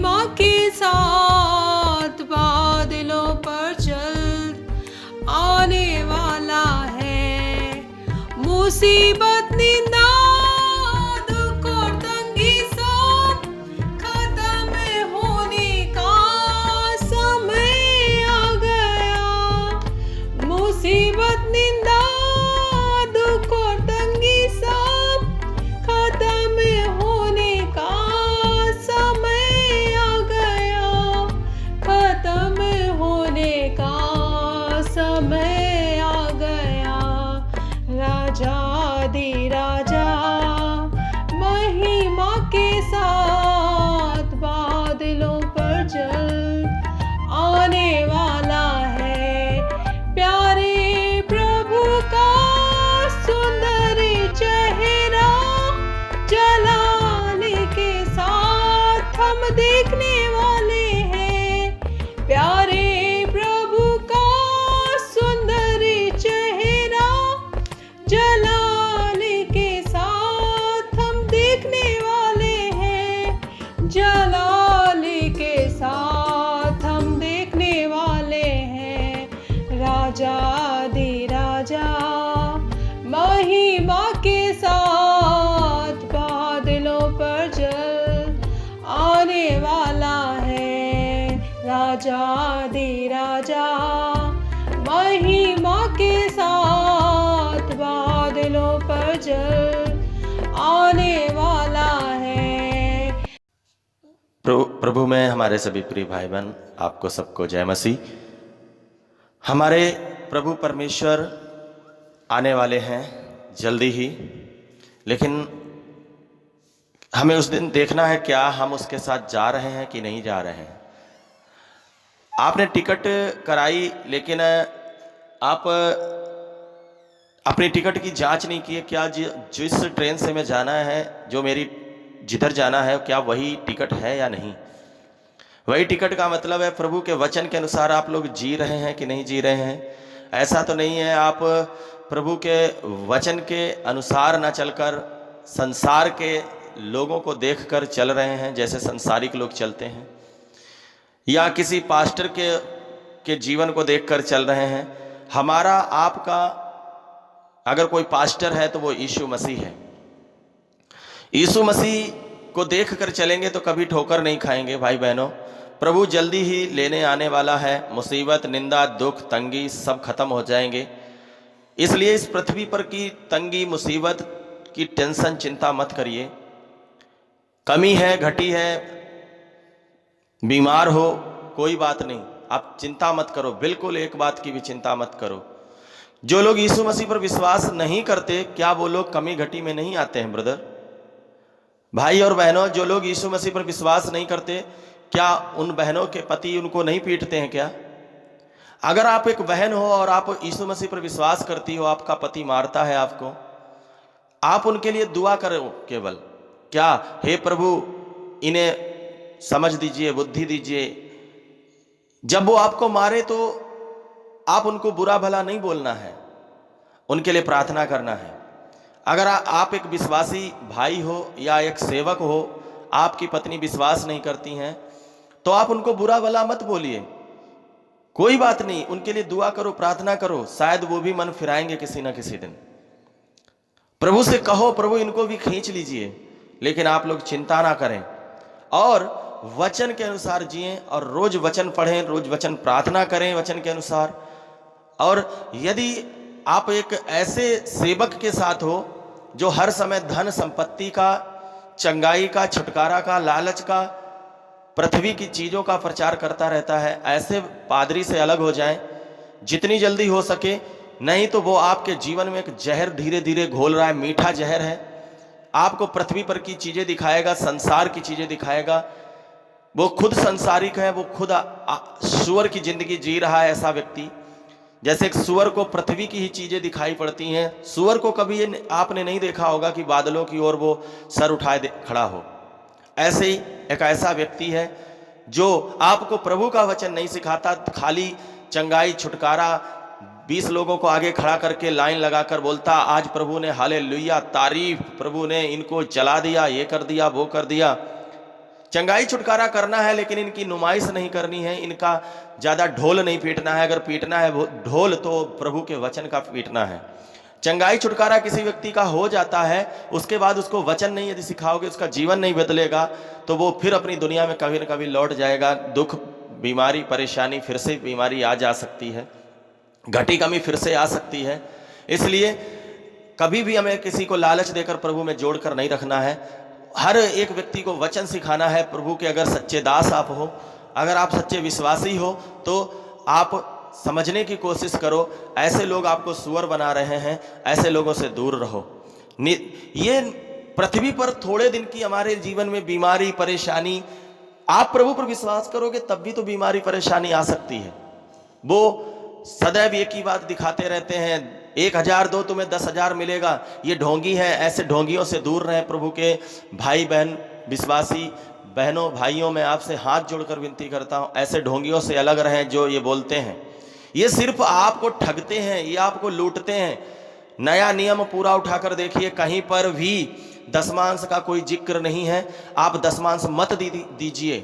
महिमा के साथ बादलों पर चल आने वाला है। मुसीबत निंदा दुख और तंगी सब खत्म होने का समय आ गया। मुसीबत निंदा दुख और तंगी सब खत्म होने का समय आ गया। खत्म होने का समय आ गया। राजा महिमा के साथ बादलों पर चल आने वाला है। प्यारे प्रभु का सुंदर चेहरा जलाने के साथ हम देखने वाले हैं। प्यारे प्रभु का सुंदर चेहरा जलाने के साथ हम देखने वाले हैं। जलाने के साथ हम देखने वाले हैं। राजा महिमा के साथ बादलों पर चल आने वाला है। राजा महिमा के साथ बादलों पर चल आने वाला है। प्रभु में हमारे सभी प्रिय भाई बहन, आपको सबको जय मसीह। हमारे प्रभु परमेश्वर आने वाले हैं जल्दी ही, लेकिन हमें उस दिन देखना है क्या हम उसके साथ जा रहे हैं कि नहीं जा रहे हैं। आपने टिकट कराई, लेकिन आप अपनी टिकट की जांच नहीं की है। क्या जिस ट्रेन से मैं जाना है, जो मेरी जिधर जाना है, क्या वही टिकट है या नहीं। वही टिकट का मतलब है प्रभु के वचन के अनुसार आप लोग जी रहे हैं कि नहीं जी रहे हैं। ऐसा तो नहीं है आप प्रभु के वचन के अनुसार न चलकर संसार के लोगों को देखकर चल रहे हैं, जैसे संसारिक लोग चलते हैं, या किसी पास्टर के जीवन को देखकर चल रहे हैं। हमारा आपका अगर कोई पास्टर है तो वो यीशु मसीह है। यीशु मसीह को देखकर चलेंगे तो कभी ठोकर नहीं खाएंगे। भाई बहनों, प्रभु जल्दी ही लेने आने वाला है। मुसीबत, निंदा, दुख, तंगी सब खत्म हो जाएंगे। इसलिए इस पृथ्वी पर की तंगी, मुसीबत की टेंशन, चिंता मत करिए। कमी है, घटी है, बीमार हो, कोई बात नहीं, आप चिंता मत करो। बिल्कुल एक बात की भी चिंता मत करो। जो लोग यीशु मसीह पर विश्वास नहीं करते, क्या वो लोग कमी घटी में नहीं आते हैं? ब्रदर, भाई और बहनों, जो लोग यीशु मसीह पर विश्वास नहीं करते, क्या उन बहनों के पति उनको नहीं पीटते हैं क्या? अगर आप एक बहन हो और आप यीशु मसीह पर विश्वास करती हो, आपका पति मारता है आपको, आप उनके लिए दुआ करो केवल। क्या, हे प्रभु इन्हें समझ दीजिए, बुद्धि दीजिए। जब वो आपको मारे तो आप उनको बुरा भला नहीं बोलना है, उनके लिए प्रार्थना करना है। अगर आप एक विश्वासी भाई हो या एक सेवक हो, आपकी पत्नी विश्वास नहीं करती हैं, तो आप उनको बुरा भला मत बोलिए। कोई बात नहीं, उनके लिए दुआ करो, प्रार्थना करो, शायद वो भी मन फिराएंगे किसी ना किसी दिन। प्रभु से कहो, प्रभु इनको भी खींच लीजिए। लेकिन आप लोग चिंता ना करें और वचन के अनुसार जिएं और रोज वचन पढ़ें, रोज वचन प्रार्थना करें वचन के अनुसार। और यदि आप एक ऐसे सेवक के साथ हो जो हर समय धन संपत्ति का, चंगाई का, छुटकारा का, लालच का, पृथ्वी की चीज़ों का प्रचार करता रहता है, ऐसे पादरी से अलग हो जाएं जितनी जल्दी हो सके। नहीं तो वो आपके जीवन में एक जहर धीरे धीरे घोल रहा है, मीठा जहर है। आपको पृथ्वी पर की चीज़ें दिखाएगा, संसार की चीज़ें दिखाएगा। वो खुद संसारिक है, वो खुद सुअर की जिंदगी जी रहा है। ऐसा व्यक्ति, जैसे एक सुअर को पृथ्वी की ही चीज़ें दिखाई पड़ती हैं। सुअर को कभी ये आपने नहीं देखा होगा कि बादलों की ओर वो सर उठाए खड़ा हो। ऐसे ही एक ऐसा व्यक्ति है जो आपको प्रभु का वचन नहीं सिखाता, खाली चंगाई, छुटकारा 20 लोगों को आगे खड़ा करके लाइन लगाकर बोलता, आज प्रभु ने हालेलुया, तारीफ, प्रभु ने इनको चला दिया, ये कर दिया, वो कर दिया। चंगाई छुटकारा करना है, लेकिन इनकी नुमाइश नहीं करनी है, इनका ज्यादा ढोल नहीं पीटना है। अगर पीटना है ढोल तो प्रभु के वचन का पीटना है। चंगाई छुटकारा किसी व्यक्ति का हो जाता है, उसके बाद उसको वचन नहीं यदि सिखाओगे, उसका जीवन नहीं बदलेगा, तो वो फिर अपनी दुनिया में कभी न कभी लौट जाएगा। दुख, बीमारी, परेशानी, फिर से बीमारी आ जा सकती है, घटी कमी फिर से आ सकती है। इसलिए कभी भी हमें किसी को लालच देकर प्रभु में जोड़कर नहीं रखना है। हर एक व्यक्ति को वचन सिखाना है प्रभु के। अगर सच्चे दास आप हो, अगर आप सच्चे विश्वासी हो, तो आप समझने की कोशिश करो, ऐसे लोग आपको सुअर बना रहे हैं, ऐसे लोगों से दूर रहो। ये पृथ्वी पर थोड़े दिन की हमारे जीवन में बीमारी, परेशानी, आप प्रभु पर विश्वास करोगे तब भी तो बीमारी, परेशानी आ सकती है। वो सदैव एक ही बात दिखाते रहते हैं, 1000 दो तुम्हें 10,000 मिलेगा, ये ढोंगी है। ऐसे ढोंगियों से दूर रहें। प्रभु के भाई बहन, विश्वासी बहनों, भाइयों, मैं आपसे हाथ जोड़कर विनती करता हूं, ऐसे ढोंगियों से अलग रहें जो ये बोलते हैं। ये सिर्फ आपको ठगते हैं, ये आपको लूटते हैं। नया नियम पूरा उठाकर देखिए, कहीं पर भी दशमांश का कोई जिक्र नहीं है। आप दशमांश मत दीजिए।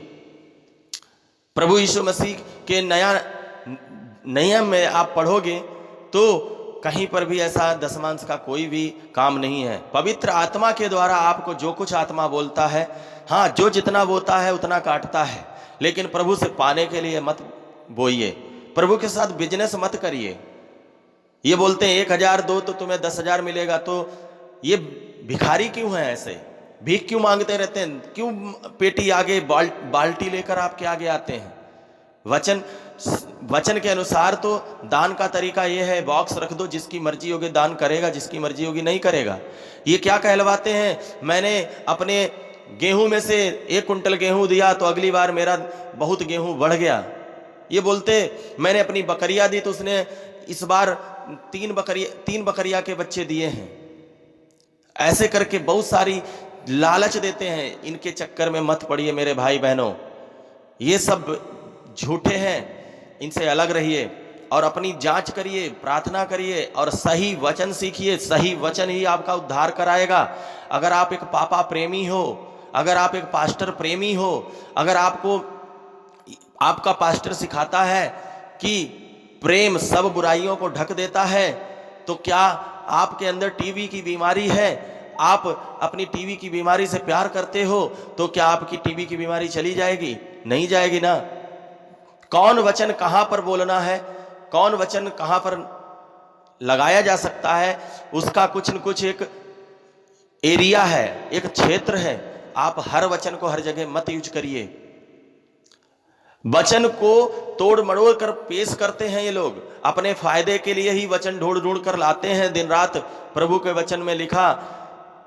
प्रभु यीशु मसीह के नया नियम में आप पढ़ोगे तो कहीं पर भी ऐसा दशमांश का कोई भी काम नहीं है। पवित्र आत्मा के द्वारा आपको जो कुछ आत्मा बोलता है, हाँ, जो जितना बोता है उतना काटता है, लेकिन प्रभु से पाने के लिए मत बोइए। प्रभु के साथ बिजनेस मत करिए। ये बोलते हैं 1000 दो तो तुम्हें 10,000 मिलेगा, तो ये भिखारी क्यों हैं? ऐसे भीख क्यों मांगते रहते हैं? क्यों पेटी आगे बाल्टी लेकर आपके आगे आते हैं? वचन के अनुसार तो दान का तरीका ये है, बॉक्स रख दो, जिसकी मर्जी होगी दान करेगा, जिसकी मर्जी होगी नहीं करेगा। ये क्या कहलवाते हैं, मैंने अपने गेहूं में से 1 कुंटल गेहूं दिया तो अगली बार मेरा बहुत गेहूं बढ़ गया। ये बोलते मैंने अपनी बकरियां दी तो उसने इस बार 3 बकरिया के बच्चे दिए हैं। ऐसे करके बहुत सारी लालच देते हैं। इनके चक्कर में मत पड़िए मेरे भाई बहनों, ये सब झूठे हैं, इनसे अलग रहिए और अपनी जांच करिए, प्रार्थना करिए और सही वचन सीखिए। सही वचन ही आपका उद्धार कराएगा। अगर आप एक पापा प्रेमी हो, अगर आप एक पास्टर प्रेमी हो, अगर आपका पास्टर सिखाता है कि प्रेम सब बुराइयों को ढक देता है, तो क्या आपके अंदर टीवी की बीमारी है? आप अपनी टीवी की बीमारी से प्यार करते हो तो क्या आपकी टीवी की बीमारी चली जाएगी? नहीं जाएगी ना। कौन वचन कहां पर बोलना है, कौन वचन कहां पर लगाया जा सकता है, उसका कुछ न कुछ एक एरिया है, एक क्षेत्र है। आप हर वचन को हर जगह मत यूज करिए। वचन को तोड़ मड़ोड़ कर पेश करते हैं ये लोग, अपने फायदे के लिए ही वचन ढूंढ ढूंढ कर लाते हैं दिन रात। प्रभु के वचन में लिखा,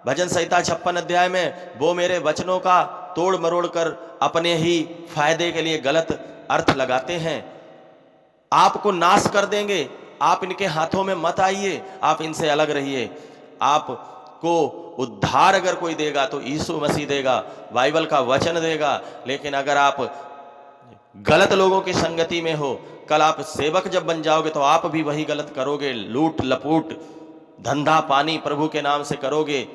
भजन संहिता 56 अध्याय में, वो मेरे वचनों का तोड़ मरोड़ कर अपने ही फायदे के लिए गलत अर्थ लगाते हैं। आपको नाश कर देंगे। आप इनके हाथों में मत आइए, आप इनसे अलग रहिए। आपको उद्धार अगर कोई देगा तो यीशु मसीह देगा, बाइबल का वचन देगा। लेकिन अगर आप गलत लोगों की संगति में हो, कल आप सेवक जब बन जाओगे तो आप भी वही गलत करोगे। लूट लपूट, धंधा पानी प्रभु के नाम से करोगे।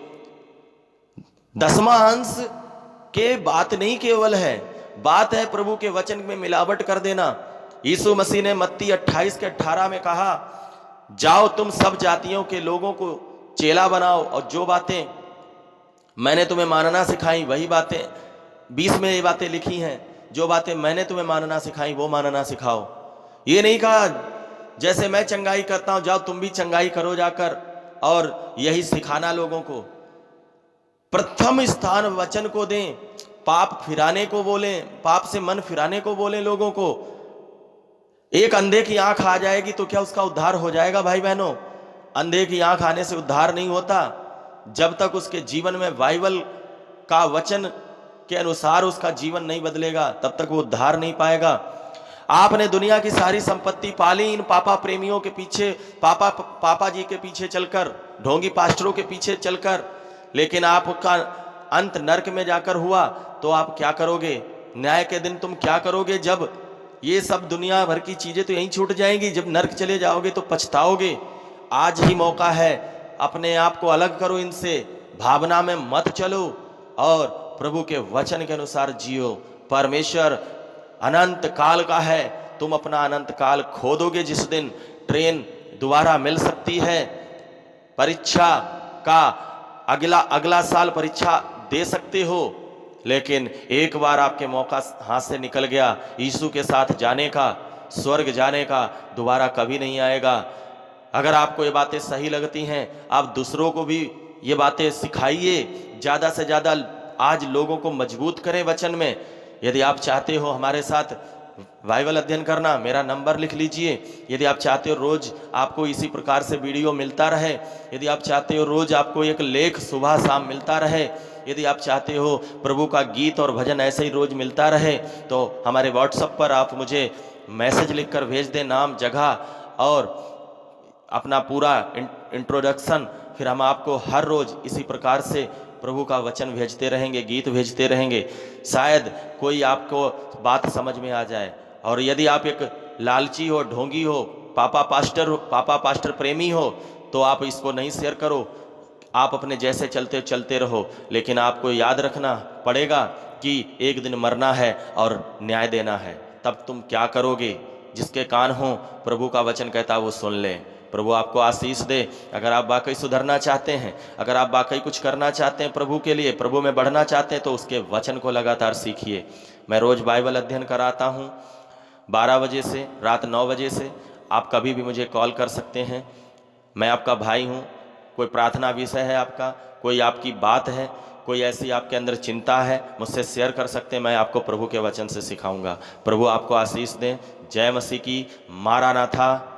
10वां अंश के बात नहीं केवल है, बात है प्रभु के वचन में मिलावट कर देना। यीशु मसीह ने मत्ती 28 के 18 में कहा, जाओ तुम सब जातियों के लोगों को चेला बनाओ, और जो बातें मैंने तुम्हें मानना सिखाई वही बातें 20 में ये बातें लिखी हैं, जो बातें मैंने तुम्हें मानना सिखाई वो मानना सिखाओ। ये नहीं कहा जैसे मैं चंगाई करता हूं जाओ तुम भी चंगाई करो जाकर और यही सिखाना लोगों को। प्रथम स्थान वचन को दें, पाप फिराने को बोलें, पाप से मन फिराने को बोलें लोगों को। एक अंधे की आंख आ जाएगी तो क्या उसका उद्धार हो जाएगा? भाई बहनों, अंधे की आंख आने से उद्धार नहीं होता। जब तक उसके जीवन में बाइबल का वचन के अनुसार उसका जीवन नहीं बदलेगा तब तक वो उद्धार नहीं पाएगा। आपने दुनिया की सारी संपत्ति पाली इन पापा प्रेमियों के पीछे, पापा जी के पीछे चलकर, ढोंगी पास्टरों के पीछे चलकर, लेकिन आपका अंत नरक में जाकर हुआ तो आप क्या करोगे? न्याय के दिन तुम क्या करोगे? जब ये सब दुनिया भर की चीजें तो यहीं छूट जाएंगी, जब नरक चले जाओगे तो पछताओगे। आज ही मौका है, अपने आप को अलग करो इनसे, भावना में मत चलो और प्रभु के वचन के अनुसार जियो। परमेश्वर अनंत काल का है, तुम अपना अनंत काल खो दोगे जिस दिन। ट्रेन दोबारा मिल सकती है, परीक्षा का अगला साल परीक्षा दे सकते हो, लेकिन एक बार आपके मौका हाथ से निकल गया यीशु के साथ जाने का, स्वर्ग जाने का, दोबारा कभी नहीं आएगा। अगर आपको ये बातें सही लगती हैं, आप दूसरों को भी ये बातें सिखाइए, ज़्यादा से ज़्यादा आज लोगों को मजबूत करें वचन में। यदि आप चाहते हो हमारे साथ बाइबल अध्ययन करना, मेरा नंबर लिख लीजिए। यदि आप चाहते हो रोज आपको इसी प्रकार से वीडियो मिलता रहे, यदि आप चाहते हो रोज आपको एक लेख सुबह शाम मिलता रहे, यदि आप चाहते हो प्रभु का गीत और भजन ऐसे ही रोज मिलता रहे, तो हमारे व्हाट्सएप पर आप मुझे मैसेज लिखकर भेज दें, नाम, जगह और अपना पूरा इंट्रोडक्शन। फिर हम आपको हर रोज इसी प्रकार से प्रभु का वचन भेजते रहेंगे, गीत भेजते रहेंगे। शायद कोई आपको बात समझ में आ जाए। और यदि आप एक लालची हो, ढोंगी हो, पापा पास्टर प्रेमी हो, तो आप इसको नहीं शेयर करो। आप अपने जैसे चलते रहो, लेकिन आपको याद रखना पड़ेगा कि एक दिन मरना है और न्याय देना है। तब तुम क्या करोगे? जिसके कान हो प्रभु का वचन कहता वो सुन ले। प्रभु आपको आशीष दे। अगर आप वाकई सुधरना चाहते हैं, अगर आप वाकई कुछ करना चाहते हैं प्रभु के लिए, प्रभु में बढ़ना चाहते हैं, तो उसके वचन को लगातार सीखिए। मैं रोज बाइबल अध्ययन कराता हूँ 12 बजे से रात 9 बजे से। आप कभी भी मुझे कॉल कर सकते हैं, मैं आपका भाई हूँ। कोई प्रार्थना विषय है आपका, कोई आपकी बात है, कोई ऐसी आपके अंदर चिंता है, मुझसे शेयर कर सकते हैं। मैं आपको प्रभु के वचन से सिखाऊंगा। प्रभु आपको आशीष दें। जय मसीह की। मारानाथा।